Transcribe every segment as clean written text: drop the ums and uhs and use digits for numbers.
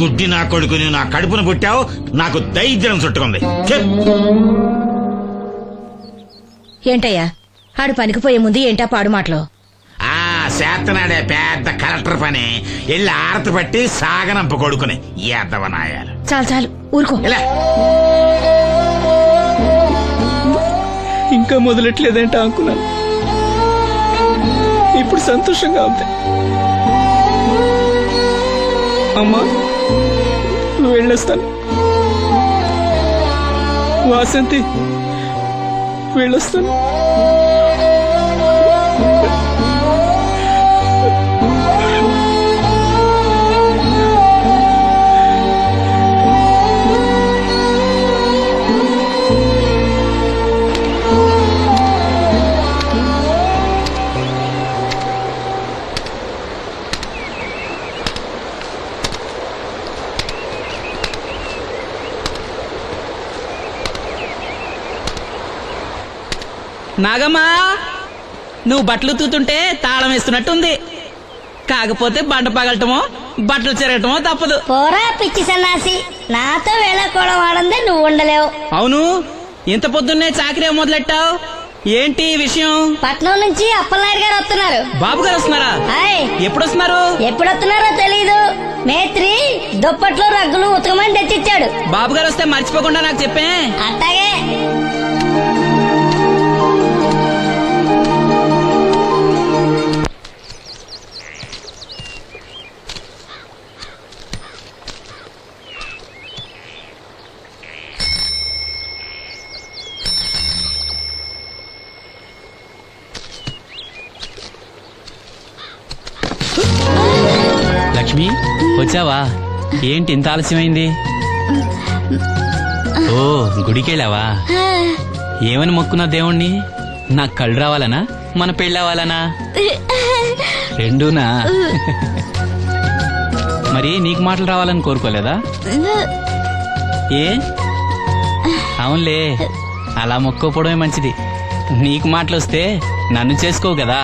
గుడ్డి నా కొడుకుని నా కడుపును పుట్టావు, నాకు దైద్యం చుట్టుకుంది. ఏంటయ్యా ఆడు పనికిపోయే ముందు ఏంటా పాడు మాటలు? ఆ చేతనాడే పెద్ద కలెక్టర్ పని వెళ్ళి ఆరతి పట్టి సాగనంప కొడుకుని ఎద్దవనాయాలు. చాలు చాలు ఊరుకో. ఇంకా మొదలెట్లేదంటే అనుకున్నాను. ఇప్పుడు సంతోషంగా ఉంది. అమ్మా నువ్వు వెళ్ళొస్తాను. వాసంతి వెళ్ళొస్తాను. నాగమ్మా, నువ్వు బట్టలు తూతుంటే తాళం వేస్తున్నట్టుంది. కాకపోతే బండ పగలటమో బట్టలు చెరగటమో తప్పదు. పోరా పిచ్చి సన్నాసి, నాతో వేళకోవడం వాడందే నువ్వు ఉండలేవు. అవును, ఇంత పొద్దున్నే చాకరీ మొదలెట్టావు, ఏంటి విషయం? పట్నం నుంచి అప్పలనాయుడు గారు వస్తున్నారు. బాబు గారు వస్తున్నారా? ఎప్పుడు వస్తున్నారు? ఎప్పుడు వస్తున్నారో తెలీదు. మేత్రి దుప్పట్లు రగ్గులు ఉతకమని తెచ్చిచ్చాడు. బాబు గారు వస్తే మర్చిపోకుండా నాకు చెప్పే. అట్టాగే. లక్ష్మి వచ్చావా? ఏంటి ఇంత ఆలస్యమైంది? ఓ గుడికెళ్ళావా? ఏమని మొక్కున్నా దేవుణ్ణి? నాకు కళ్ళు రావాలనా, మన పెళ్ళవాలనా? రెండూనా? మరి నీకు మాటలు రావాలని కోరుకోలేదా? ఏ అవునులే, అలా మొక్కోపోవడమే మంచిది. నీకు మాటలు వస్తే నన్ను చేసుకోవు కదా,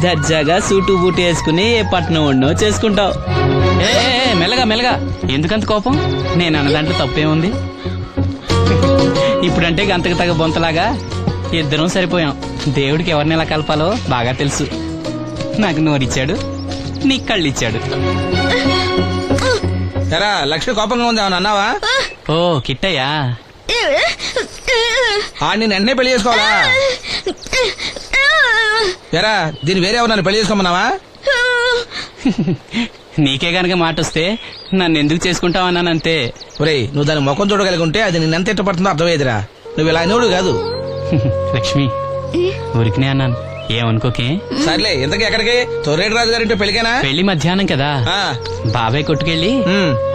దర్జాగా సూటు బూటు వేసుకుని ఏ పట్నం ఉండో చేసుకుంటావు. ఏ మెల్లగా మెల్లగా, ఎందుకంత కోపం? నేను అన్నదాంట్లో తప్పేముంది? ఇప్పుడంటే గంతకు తగ్గ బొంతలాగా ఇద్దరం సరిపోయాం. దేవుడికి ఎవరిని ఎలా కలపాలో బాగా తెలుసు. నాకు నోరిచ్చాడు, నీకు కళ్ళు ఇచ్చాడు. లక్ష్మి కోపంగా ఉంది ఏమన్నా అన్నావా? ఓ కిట్టయ్యా, నేను వెంటనే పెళ్లి చేసుకోవాలా? ఎరా దీని వేరే ఎవరు నన్ను పెళ్లి చేసుకోమన్నావా? నీకే గనక మాట వస్తే నన్ను ఎందుకు చేసుకుంటావన్నానంతే. ఒరేయ్, నువ్వు దాని ముఖం చూడగలిగి ఉంటే అది నిన్నెంత ఇష్టపడుతుందో అర్థమయ్యేదిరా. నువ్వు ఇలా నోడు కాదు. లక్ష్మి ఊరికినే అన్నాను, ఏమనుకోకే. సర్లే, ఇంతకీ ఎక్కడికి? తొర్రేటి రాజు గారింటే పెళ్లికేనా? పెళ్లి మధ్యాహ్నం కదా, బాబాయ్ కొట్టుకెళ్ళి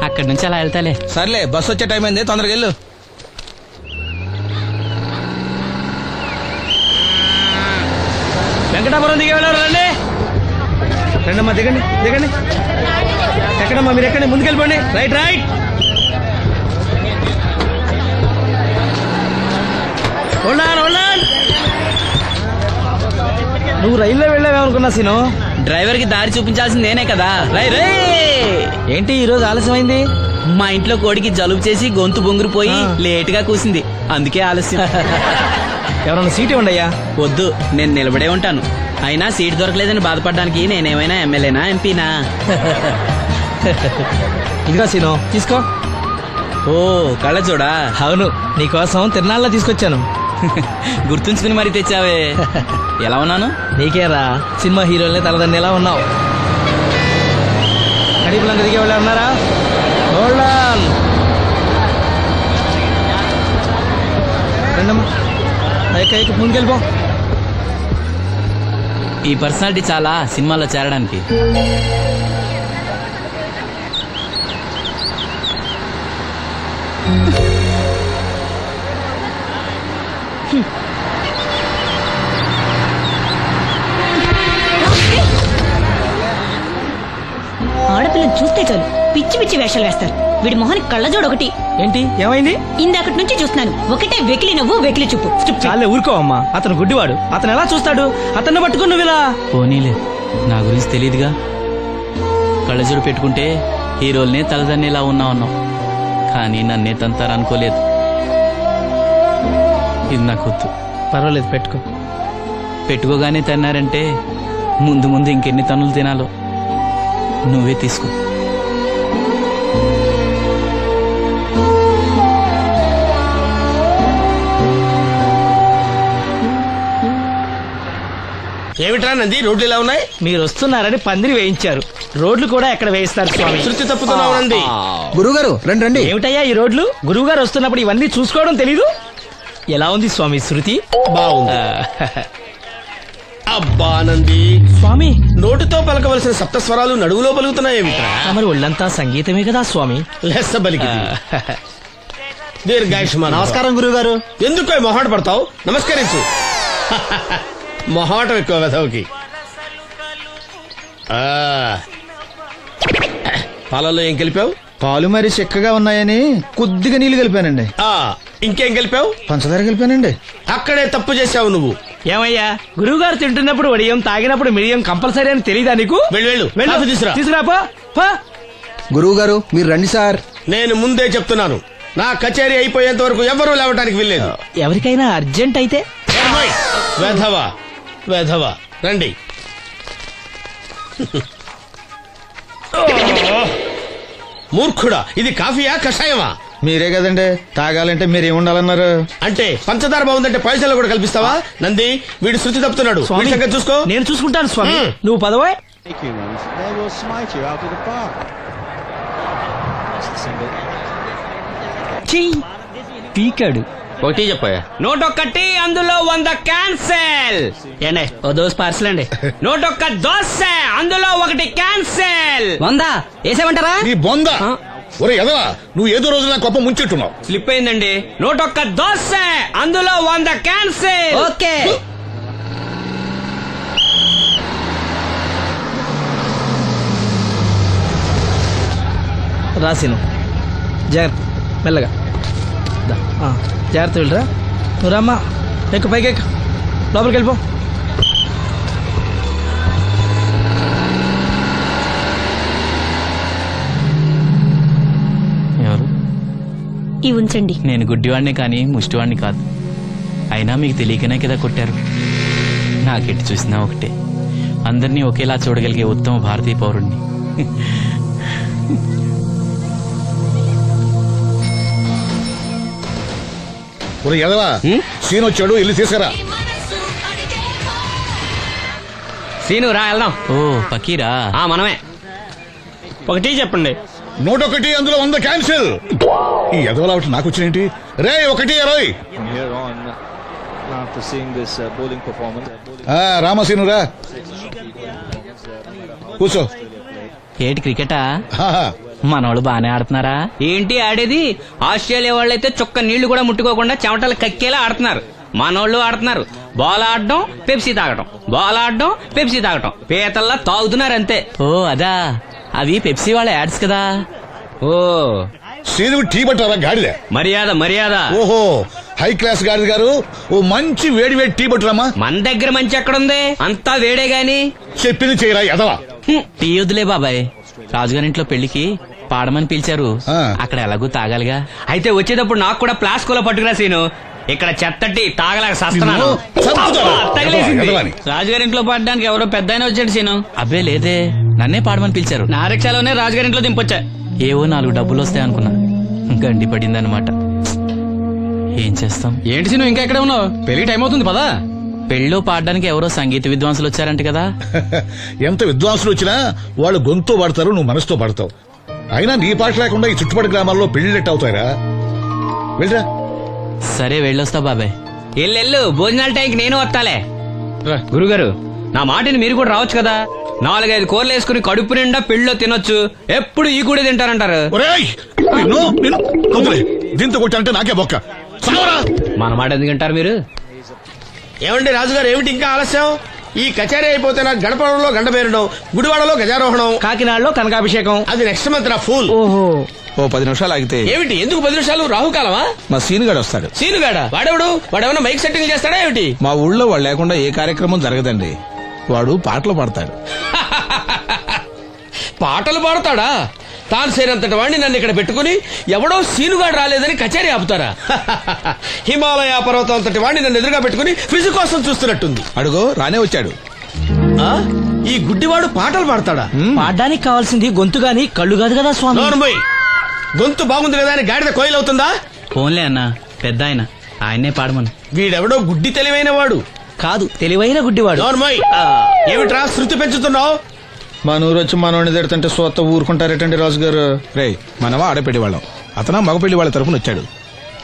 అక్కడి నుంచి అలా వెళ్తాలే. సర్లే, బస్సు వచ్చే టైం అయింది, తొందరగా వెళ్ళు. వెంకటాపురం దిగే వెళ్ళారు. రండి రండమ్మా, దిగండి దిగండి. ఎక్కడమ్మా మీరు? ఎక్కండి, ముందుకెళ్ళిపోండి. Right right. నువ్వు రైల్లో వెళ్ళావేమనుకున్నా సీను. డ్రైవర్ కి దారి చూపించాల్సింది నేనే కదా. రై రే. ఏంటి ఈ రోజు ఆలస్యమైంది? మా ఇంట్లో కోడికి జలుబు చేసి గొంతు బొంగురుపోయి లేట్ గా కూసింది, అందుకే ఆలస్యం. ఎవరన్నా సీట్ ఇవ్వండి అయ్యా. వద్దు, నేను నిలబడే ఉంటాను. అయినా సీట్ దొరకలేదని బాధపడడానికి నేనేమైనా ఎమ్మెల్యేనా, ఎంపీనా? ఇదిగా సీను, తీసుకో. ఓ కళ్ళజోడా? అవును, నీకోసం తిరునాళ్ళ తీసుకొచ్చాను. గుర్తుంచుకుని మరి తెచ్చావే. ఎలా ఉన్నాను? నీకేరా, సినిమా హీరోలనే తలదండి ఎలా ఉన్నావు? కడిపులంక దిగే వాళ్ళు ఉన్నారా? రండమ్మా, ముందుకెళ్ళిపో. ఈ పర్సనాలిటీ చాలా సినిమాలో చేరడానికి. ఆడపిల్లని చూస్తే చాలు పిచ్చి పిచ్చి వేషాలు వేస్తారు. వీడి మొహానికి కళ్ళజోడు ఒకటి. ఏంటి ఏమైంది? ఇందాకటి నుంచి చూస్తున్నాను, ఒకటే వెకిలి నవ్వు వెకిలి చూపు. చాలే ఊరుకో అమ్మా, అతను గుడ్డివాడు. అతను ఎలా చూస్తాడు? అతన్ని పట్టుకుని నువ్వు ఇలా. పోనీలే, నా గురించి తెలియదుగా. కళ్ళజోడు పెట్టుకుంటే హీరోల్నే తలదన్నేలా ఉన్నావు కానీ నన్నే తంతారనుకోలేదు. ఇది నాకొద్దు. పర్వాలేదు, పెట్టుకో. పెట్టుకోగానే తిన్నారంటే ముందు ముందు ఇంకెన్ని తన్నులు తినాలో నువ్వే తీసుకో. ఏమిట్రా నంది, రోడ్లు ఇలా ఉన్నాయి? మీరు వస్తున్నారని పందిరి వేయించారు. రోడ్లు కూడా ఎక్కడ వేయిస్తారు స్వామి? శృతి తప్పుతున్నావు నంది. గురుగారు రండి రండి. ఏమిటయ్యా ఈ రోడ్లు? గురువు గారు వస్తున్నప్పుడు ఇవన్నీ చూసుకోవడం తెలీదు? ఎలా ఉంది స్వామి శృతి? బాగుంది. అబ్బా నంది, స్వామి నోటితో పలకవలసిన సప్తస్వరాలు నడువులో పలుకుతున్నాయేమిట్రా? మరి ఒళ్ళంతా సంగీతమే కదా స్వామి. లెస్స బలికి దీర్ఘాయుష్మాన్. నమస్కారం గురుగారు. ఎందుకు మొహాట పడతావు? నమస్కరించు. మొహాటం ఎక్కువ వెధవుకి. పాలల్లో ఏం కలిపావు? పాలు మరి చిక్కగా ఉన్నాయని కొద్దిగా నీళ్లు కలిపానండి. ఇంకేం కలిపావు? పంచదార కలిపానండి. అక్కడే తప్పు చేశావు నువ్వు. ఏమయ్యా, గురువు గారు తింటున్నప్పుడు వడియం, తాగినప్పుడు మిడియం కంపల్సరీ అని తెలీదా నీకు? వెళ్ళు తీసుకురాపో. గురువు గారు మీరు రండి సార్. నేను ముందే చెప్తున్నాను, నా కచేరీ అయిపోయేంత వరకు ఎవరూ లేవటానికి వెళ్ళలేదు. ఎవరికైనా అర్జెంట్ అయితే వెధవా వెధవా రండి. మూర్ఖుడా, ఇది కాఫీయా కషాయమా? మీరే కదండి తాగాలంటే మీరేముండాలన్నారు? అంటే పంచదార బాగుందంటే పైసలు కూడా కల్పిస్తావా? నంది, వీడు శృతి తప్పుతున్నాడు. చూసుకో. నేను చూసుకుంటాను స్వామి, నువ్వు పదవా. పీకాడు. ఒకటి చెప్పాయా? 101 అందులో 100 క్యాన్సెల్. ఏండే ఓ దోస్ పార్సల్ అండి. 101 దోశ అందులో 1 క్యాన్సెల్. 100 వేసేమంటారా? నీ బొంద. ఒరే ఎదవా, నువ్వు ఏదో రోజు నా గొప్ప ముంచెట్టున్నావు. స్లిప్ అయిందండి. 101 దోశ అందులో 100 క్యాన్సెల్. ఓకే. రాసిను జాగ్రత్త, మెల్లగా జాగ్రత్త వెళ్ళరా. నువ్వు రామ్మా, ఎక్కు, పైకి ఎక్కు, లోపలికి వెళ్ళిపో. ఎవరు? ఇవి ఉంచండి. నేను గుడ్డివాడిని కానీ ముష్టివాడిని కాదు. అయినా మీకు తెలియకనే కదా కొట్టారు. నాకెట్టి చూసినా ఒకటే, అందరినీ ఒకేలా చూడగలిగే ఉత్తమ భారతీయ పౌరుణ్ణి. ఒరే ఎదవా, సీన్ వచ్చాడు, ఇల్లు తీసుకురా. సీను రా, వెళ్దాం. ఓ పకీరా, మనమే. ఒకటి చెప్పండి. 101 అందులో 100 క్యాన్సిల్. ఈ ఎదవలా ఒకటి నాకు వచ్చినేంటి? రే 1-20. From here on, after seeing this bowling performance, రామసీను రా, కూర్చో. ఏటి క్రికెటా? ఆహా. మనోళ్ళు బానే ఆడుతున్నారా? ఏంటి ఆడేది? ఆస్ట్రేలియా వాళ్ళైతే చొక్క నీళ్లు కూడా ముట్టుకోకుండా చెమటలు కక్కేలా ఆడుతున్నారు. మనోళ్ళు ఆడుతున్నారు బాల్ ఆడడం, పెప్సీ తాగటం, బాల్ ఆడడం, పెప్సీ తాగటం, పీతల్లా తాగుతున్నారు అంతే. ఓ అదా, అవి పెప్సీ వాళ్ళ యాడ్స్ కదా. ఓ సీను టీ పట్టారా గాడిద? మర్యాద మర్యాద. ఓహో, హై క్లాస్ గాడిద గారు, ఓ మంచి వేడి వేడి టీ పట్టురామా. మన దగ్గర మంచి ఎక్కడుంది? అంతా వేడే గాని. చెప్పింది చేయరా ఎదవా. టీ వద్దులే బాబాయ్, రాజుగారింట్లో పెళ్లికి పాడమని పిలిచారు. అక్కడ ఎలాగూ తాగాలిగా. అయితే వచ్చేటప్పుడు నాకు కూడా ప్లాస్కోలో పట్టుకురా సీను. ఇక్కడ చెత్తటి తాగలేక సస్తున్నాను. తగిలేసింది. రాజుగారింట్లో పడడానికి ఎవరో పెద్ద ఆయన వచ్చాడు సీను. అబ్బే లేదే, నన్నే పాడమని పిలిచారు. నా రిక్షాలోనే రాజుగారింట్లో దింపొచ్చా. ఏవో 4 డబ్బులు వస్తాయి అనుకున్నా, గండి పడిందనమాట. ఏం చేస్తాం? ఏంటి సీను ఇంకా ఎక్కడ ఉన్నావు? పెళ్లి టైం అవుతుంది పదా. పెళ్ళిలో పాడడానికి ఎవరో సంగీత విద్వాంసులు వచ్చారంట కదా. ఎంత విద్వాంసులు వచ్చినా వాళ్ళు గొంతు పడతారు, నువ్వు మనసుతో పడతావు. అయినా నీ పాట లేకుండా ఈ చుట్టుపక్కల గ్రామాల్లో పెళ్లిళ్ళెట్ అవుతాయిరా. వెళ్ళరా. సరే వెళ్ళొస్తా బాబాయ్. ఎల్లెళ్ళు, భోజనాల టైంకి నేను వస్తాలే. గురుగారు, నా మాటిని మీరు కూడా రావచ్చు కదా. 4-5 కూరలు వేసుకుని కడుపు నిండా పెళ్ళిలో తినొచ్చు. ఎప్పుడు ఈ కూడా తింటారంటారు. దీంతో కొట్టాలంటే నాకే బొక్క. మన మాట ఎందుకు తింటారు మీరు? ఏమండి రాజుగారు, ఏమిటి ఇంకా ఆలస్యం? ఈ కచేరీ అయిపోతే నాకు గణపవరంలో గండ పేరడం, గుడివాడలో గజారోహణం, కాకినాడలో కనకాభిషేకం. అది నెక్స్ట్ మంత్ రా ఫూల్. ఓహో, ఓ 10 నిమిషాలు ఆగితే. ఏమిటి? ఎందుకు 10 నిమిషాలు? రాహుకాలమా? మా సీనుగాడు వస్తాడు. సీనుగాడా? వాడెవడు? వాడేమన్నా మైక్ సెట్టింగ్ చేస్తాడా ఏమిటి? మా ఊళ్ళో వాడు లేకుండా ఏ కార్యక్రమం జరగదండి. వాడు పాటలు పాడతాడు. పాటలు పాడతాడా? తాల్సేనంతటి వాడిని నన్ను ఇక్కడ పెట్టుకుని ఎవడో సీనుగాడు రాలేదని కచేరీ ఆపుతారా? హిమాలయ పర్వతం అంతటి వాడిని నన్ను ఎదురుగా పెట్టుకుని ఫిజు కోసం చూస్తున్నట్టుంది. అడుగో రానే వచ్చాడు. ఆ? ఈ గుడ్డివాడు పాటలు పాడతాడా? పాడడానికి కావాల్సింది గొంతు గాని కళ్ళు కాదు కదా స్వామి. నోర్మోయ్, గొంతు బాగుంది కదా అని గాడిద కోయిలవుతుందా? ఫోన్లే అన్న, పెద్ద ఆయన్నే పాడమను. వీడెవడో గుడ్డి తెలివైన వాడు కాదు, తెలివైన గుడ్డివాడు. నోర్మోయ్, ఏమిట్రా శృతి పెంచుతున్నావు? మన ఊరు వచ్చి మనోడిని తిడుతుంటే సొత్త ఊరుకుంటారేటండి రాజుగారు? రే మనమా ఆడపెళ్లి వాళ్ళం, అతను మగపెళ్లి వాళ్ళ తరఫున వచ్చాడు.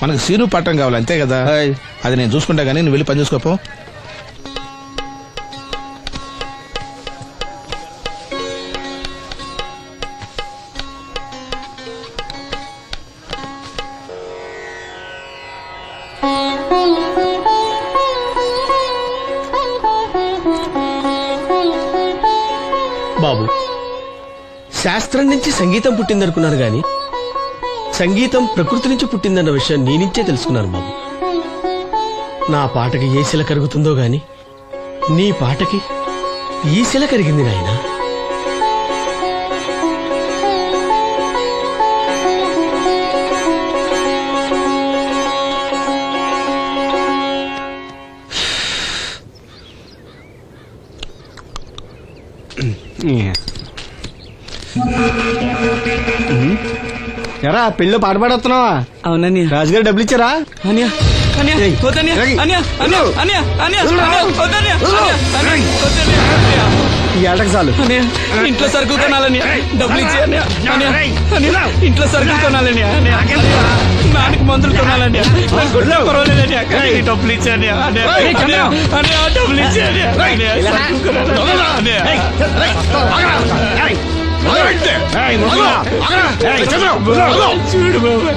మనకు సీను పట్టం కావాలి అంతే కదా. హాయ్. అది నేను చూసుకుంటా గానీ నువ్వు వెళ్ళి పని చూసుకోపో. బాబు, శాస్త్రం నుంచి సంగీతం పుట్టిందనుకున్నాను గాని సంగీతం ప్రకృతి నుంచి పుట్టిందన్న విషయం నీ నుంచే తెలుసుకున్నాను బాబు. నా పాటకి ఏ శిల కరుగుతుందో గాని నీ పాటకి ఈ శిల కరిగింది నాయనా. ఎరా పెళ్ళి పాట పాడుతున్నావా? అవునని రాజుగారు డబ్బులు ఇచ్చారా? ఈ ఏటకు చాలు. ఇంట్లో సరుకులు కొనాలని డబ్బులు ఇచ్చే ఇంట్లో సరుకులు కొనాలని నాన్నకి మందులు కొనాలని పర్వాలేదని డబ్బులు ఇచ్చాను డబ్బులు ఇచ్చాను.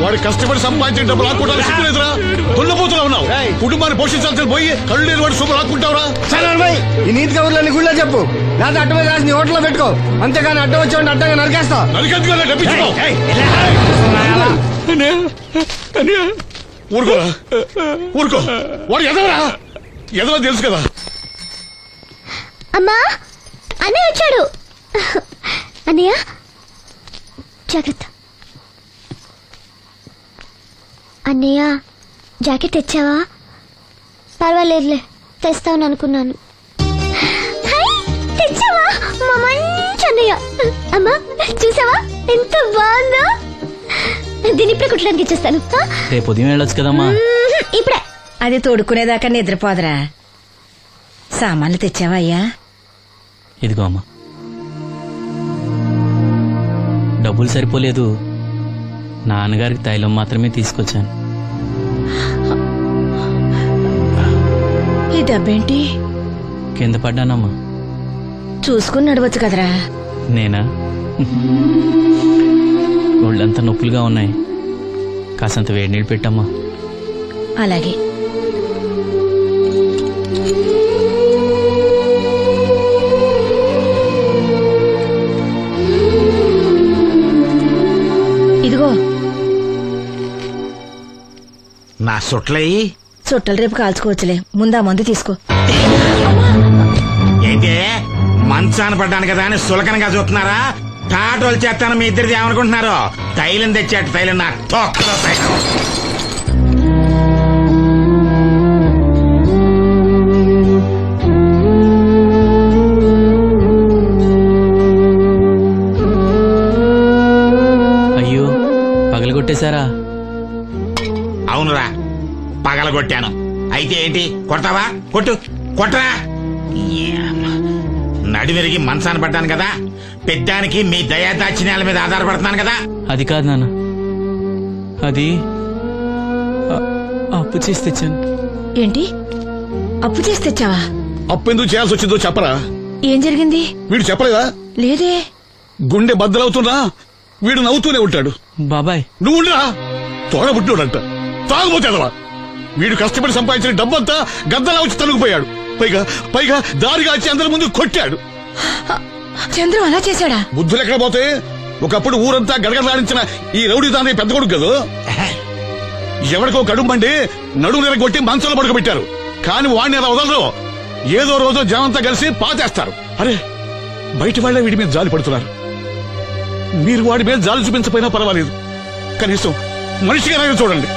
వాడు కష్టపడి సంపాదించిన డబ్బులు ఆకుంటారు సిగ్గులేదురా? దున్నపోతున్నా ఉన్నావు. కుటుంబాన్ని పోషించాల్సిన పోయి కళ్ళు లేని వాడు శుభ్రం ఆకుంటావురా? ఈ నీతి కబుర్లన్నీ గుళ్ళో చెప్పు, లేదా అడ్డ మీద రాసి నీ హోటల్లో పెట్టుకో. అంతేగాని అడ్డం వచ్చి అడ్డంగా నరికేస్తా. నరికెందుకు డబ్బిచ్చుకో. ఊరుకోరా, ఊరుకో. వాడు ఎదవరా? ఎదవ తెలుసు కదా. అమ్మా, అన్నయ్య వచ్చాడు. అన్నయ్య జాగ్రత్త. అన్నయ్య జాకెట్ తెచ్చావా? పర్వాలేదులే, తెస్తావని అనుకున్నాను. తెచ్చావా? మా మంచి అన్నయ్య. అమ్మా చూసావా ఎంత బాగుందో? దీన్ని ఇప్పుడే కుట్టడానికి ఇచ్చేస్తాను. రేపు ఉదయం వెళ్ళొచ్చు కదమ్మా. ఇప్పుడే. అది తోడుకునేదాకా నిద్రపోదరా. సామాన్లు తెచ్చావా అయ్యా? ఇదిగో అమ్మా, డబ్బులు సరిపోలేదు, నాన్నగారికి తైలం మాత్రమే తీసుకొచ్చాను. ఈ డబ్బేంటి? కింద పడ్డానమ్మా. చూసుకుని నడవచ్చు కదరా. నేనా? ఒళ్ళంతా నొప్పులుగా ఉన్నాయి, కాసంత వేడి నీళ్ళు పెట్టమ్మా. అలాగే. ఇదిగో నా సుట్లయి చుట్టలు రేపు కాల్చుకోవచ్చులే, ముందా మందు తీసుకో. ఏంటే మంచాన పడ్డాను కదా అని సులకనగా చూస్తున్నారా? టాటోలు చేస్తాను మీ ఇద్దరిది ఏమనుకుంటున్నారు? తైలం తెచ్చాడు, తైలం నా తొక్కలో తైలం. అయ్యో, పగలగొట్టేశారా? అవునురా, పగలగొట్టాను. అయితే ఏంటి, కొడతావా? కొట్టు, కొట్టరా. నడివిరిగి మంచాన పడ్డాను కదా, పెద్దానికి మీ దయాదాచిన్యాల మీద ఆధారపడుతున్నాను కదా. అది కాదు నాన్న, అది అప్పు చేసి తెచ్చాను. ఏంటి, అప్పు చేసి తెచ్చావా? అప్పు ఎందుకు చేయాల్సి వచ్చిందో చెప్పరా? ఏం జరిగింది? వీడు చెప్పలేదా? లేదే. గుండె బద్దలవుతున్నా వీడు నవ్వుతూనే ఉంటాడు. బాబాయ్, నువ్వు ఉండరా? తోడబుట్టినోడంట, తాగుపోతేదవా. వీడు కష్టపడి సంపాదించిన డబ్బంతా గద్దలా వచ్చి తనుకుపోయాడు. పైగా పైగా దారిగా వచ్చి అందరి ముందు కొట్టాడు. చంద్రం అలా చేశాడా? బుద్ధులు ఎక్కడ పోతే, ఒకప్పుడు ఊరంతా గడగడలాడించిన ఈ రౌడీ దాని పెద్ద కొడుకు కదా. ఎవరికో కడుంబండి నడుము నిరగొట్టి మంచంలో పడుకోబెట్టారు. కాని వాడిని అలా వదలరు. ఏదో రోజు జనంతా కలిసి పాతేస్తారు. అరే, బయట వాళ్ళే వీడి మీద జాలి పడుతున్నారు. మీరు వాడి మీద జాలి చూపించపోయినా పర్వాలేదు, కనీసం మనిషిగా చూడండి.